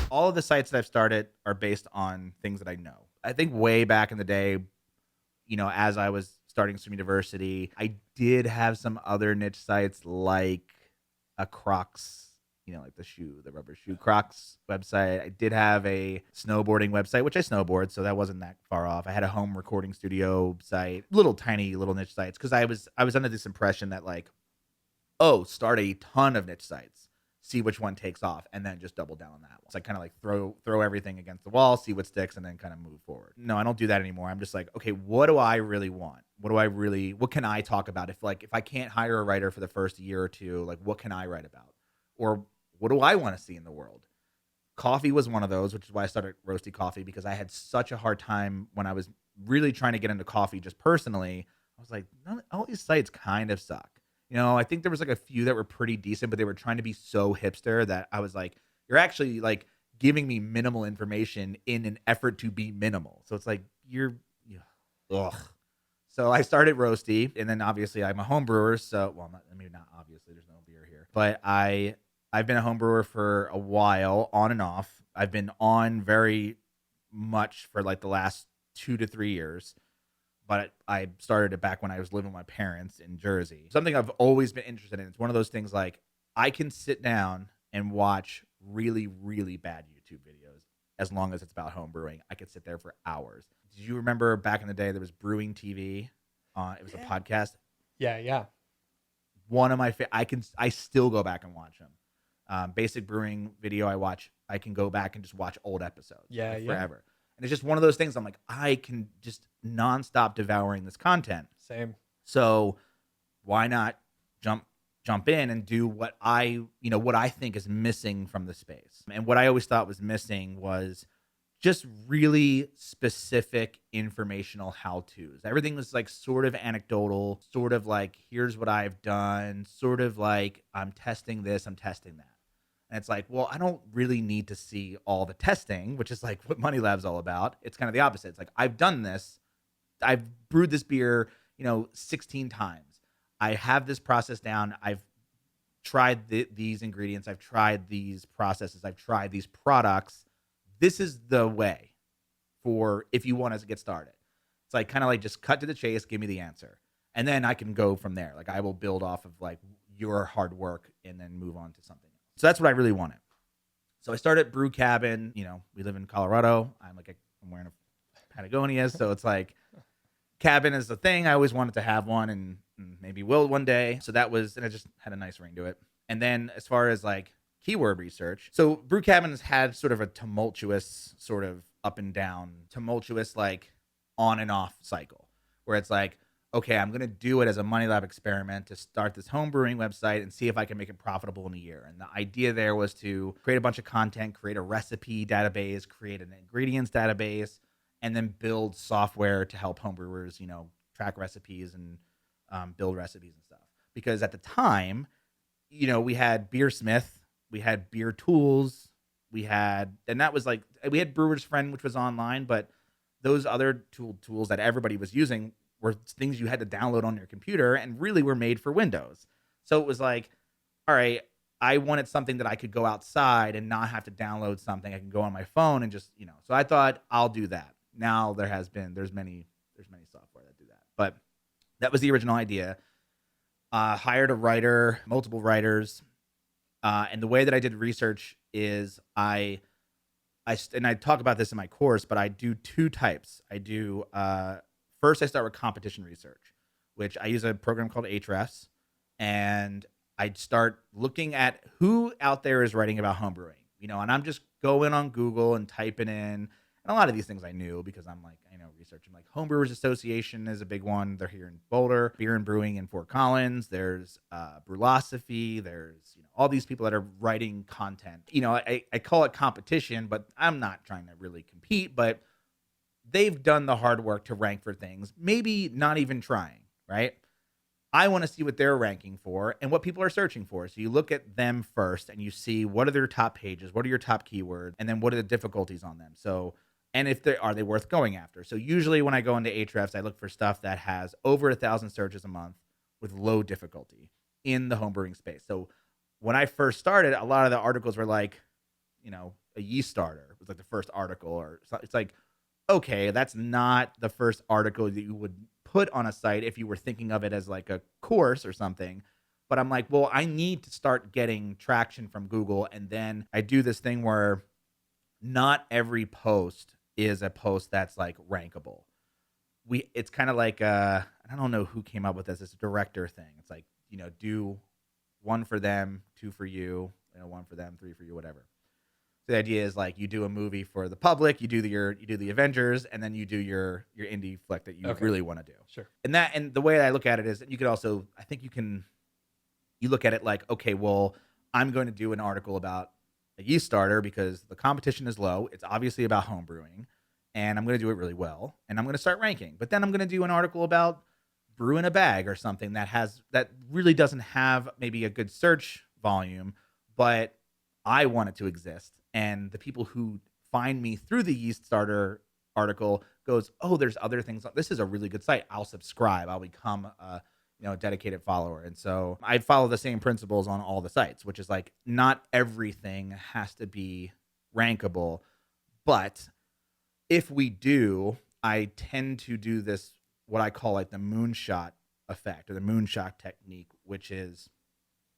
All of the sites that I've started are based on things that I know. I think way back in the day, as I was starting some university, I did have some other niche sites like a Crocs, like the rubber shoe Crocs website. I did have a snowboarding website, which I snowboard, so that wasn't that far off. I had a home recording studio site, little tiny little niche sites, because I was under this impression that like, oh, start a ton of niche sites, see which one takes off, and then just double down on that one. So I kind of like throw everything against the wall, see what sticks, and then kind of move forward. No, I don't do that anymore. I'm just like, okay, what do I really want? What can I talk about? If I can't hire a writer for the first year or two, like what can I write about? Or what do I want to see in the world? Coffee was one of those, which is why I started Roasty Coffee, because I had such a hard time when I was really trying to get into coffee just personally. I was like, all these sites kind of suck. I think there was like a few that were pretty decent, but they were trying to be so hipster that I was like, you're actually like giving me minimal information in an effort to be minimal. So it's like yeah, ugh. So I started Roasty, and then obviously I'm a home brewer. So, well, maybe not obviously. There's no beer here, but I've been a home brewer for a while, on and off. I've been on very much for like the last 2 to 3 years, but I started it back when I was living with my parents in Jersey. Something I've always been interested in. It's one of those things like I can sit down and watch really, really bad YouTube videos as long as it's about home brewing. I could sit there for hours. Do you remember back in the day there was Brewing TV? It was a podcast. Yeah, yeah. One of my I still go back and watch them. Basic brewing video I watch, I can go back and just watch old episodes Yeah, like yeah. forever. And it's just one of those things I'm like, I can just nonstop devouring this content. Same. So why not jump in and do what I think is missing from the space. And what I always thought was missing was just really specific informational how-tos. Everything was like sort of anecdotal, sort of like here's what I've done, sort of like I'm testing this, I'm testing that. And it's like, well, I don't really need to see all the testing, which is like what Money Lab's all about. It's kind of the opposite. It's like I've done this. I've brewed this beer, 16 times. I have this process down. I've tried these ingredients. I've tried these processes. I've tried these products. This is the way for if you want to get started. It's like kind of like just cut to the chase, give me the answer. And then I can go from there. Like I will build off of like your hard work and then move on to something else. So that's what I really wanted. So I started Brew Cabin. We live in Colorado. I'm wearing a Patagonia. So it's like cabin is the thing. I always wanted to have one and maybe will one day. So and it just had a nice ring to it. And then as far as like keyword research, so Brew Cabin has had sort of a tumultuous sort of up and down, tumultuous like on and off cycle where it's like, okay, I'm going to do it as a Money Lab experiment to start this home brewing website and see if I can make it profitable in a year. And the idea there was to create a bunch of content, create a recipe database, create an ingredients database, and then build software to help homebrewers, track recipes and build recipes and stuff. Because at the time, we had Beersmith, we had Beer Tools, and that was like, we had Brewer's Friend, which was online, but those other tools that everybody was using were things you had to download on your computer and really were made for Windows. So it was like, all right, I wanted something that I could go outside and not have to download something. I can go on my phone and just, so I thought I'll do that. Now there's many software that do that, but that was the original idea. Hired a writer, multiple writers. And the way that I did research is and I talk about this in my course, but I do two types. I do, first I start with competition research, which I use a program called Ahrefs, and I start looking at who out there is writing about homebrewing, and I'm just going on Google and typing in. And a lot of these things I knew because I'm like, I know research. I'm like, Homebrewers Association is a big one. They're here in Boulder. Beer and Brewing in Fort Collins. There's Brewlosophy. There's all these people that are writing content. I call it competition, but I'm not trying to really compete. But they've done the hard work to rank for things. Maybe not even trying, right? I want to see what they're ranking for and what people are searching for. So you look at them first and you see what are their top pages, what are your top keywords, and then what are the difficulties on them. So, and if are they worth going after? So usually when I go into Ahrefs, I look for stuff that has over 1,000 searches a month with low difficulty in the homebrewing space. So when I first started, a lot of the articles were like, a yeast starter was like the first article, or it's like, okay, that's not the first article that you would put on a site if you were thinking of it as like a course or something. But I'm like, well, I need to start getting traction from Google. And then I do this thing where not every post is a post that's like rankable. It's kind of like I don't know who came up with this. It's a director thing. It's like, do one for them, two for you, one for them, three for you, whatever. So the idea is like you do a movie for the public, you do the Avengers, and then you do your indie flick that you really want to do. Sure. And the way I look at it is that you could also, I think you look at it like, okay, well, I'm going to do an article about a yeast starter because the competition is low. It's obviously about home brewing, and I'm going to do it really well, and I'm going to start ranking. But then I'm going to do an article about brewing a bag or something that really doesn't have maybe a good search volume, but I want it to exist. And the people who find me through the yeast starter article goes, oh, there's other things. This is a really good site. I'll subscribe. I'll become a dedicated follower. And so I follow the same principles on all the sites, which is like not everything has to be rankable. But if we do, I tend to do this, what I call like the moonshot effect or the moonshot technique, which is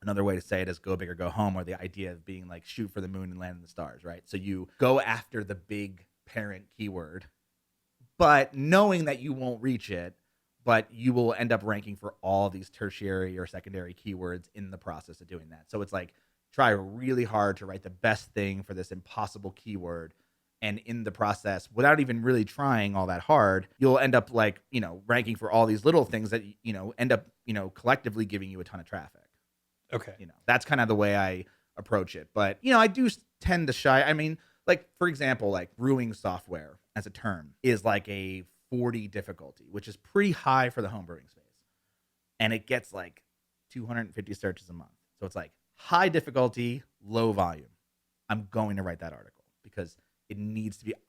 another way to say it is go big or go home, or the idea of being like shoot for the moon and land in the stars, right? So you go after the big parent keyword, but knowing that you won't reach it, but you will end up ranking for all these tertiary or secondary keywords in the process of doing that. So it's like try really hard to write the best thing for this impossible keyword. And in the process, without even really trying all that hard, you'll end up like, ranking for all these little things that, end up, collectively giving you a ton of traffic. Okay. That's kind of the way I approach it. But, I do tend to shy. I mean, like, for example, like brewing software as a term is like a 40 difficulty, which is pretty high for the home brewing space. And it gets like 250 searches a month. So it's like high difficulty, low volume. I'm going to write that article because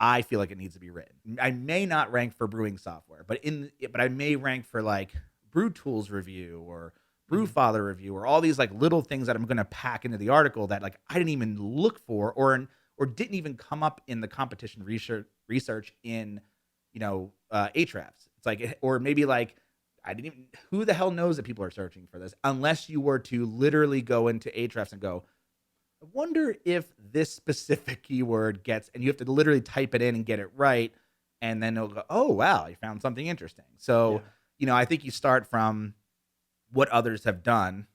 I feel like it needs to be written. I may not rank for brewing software, but I may rank for like Brew Tools review or Brewfather review, or all these like little things that I'm going to pack into the article that like I didn't even look for or didn't even come up in the competition research in Ahrefs. It's like, or maybe like who the hell knows that people are searching for this unless you were to literally go into Ahrefs and go, I wonder if this specific keyword gets, and you have to literally type it in and get it right, and then it'll go, oh wow, you found something interesting. So I think you start from what others have done,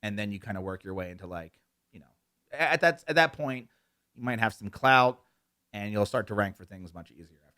and then you kind of work your way into like, at that point, you might have some clout, and you'll start to rank for things much easier after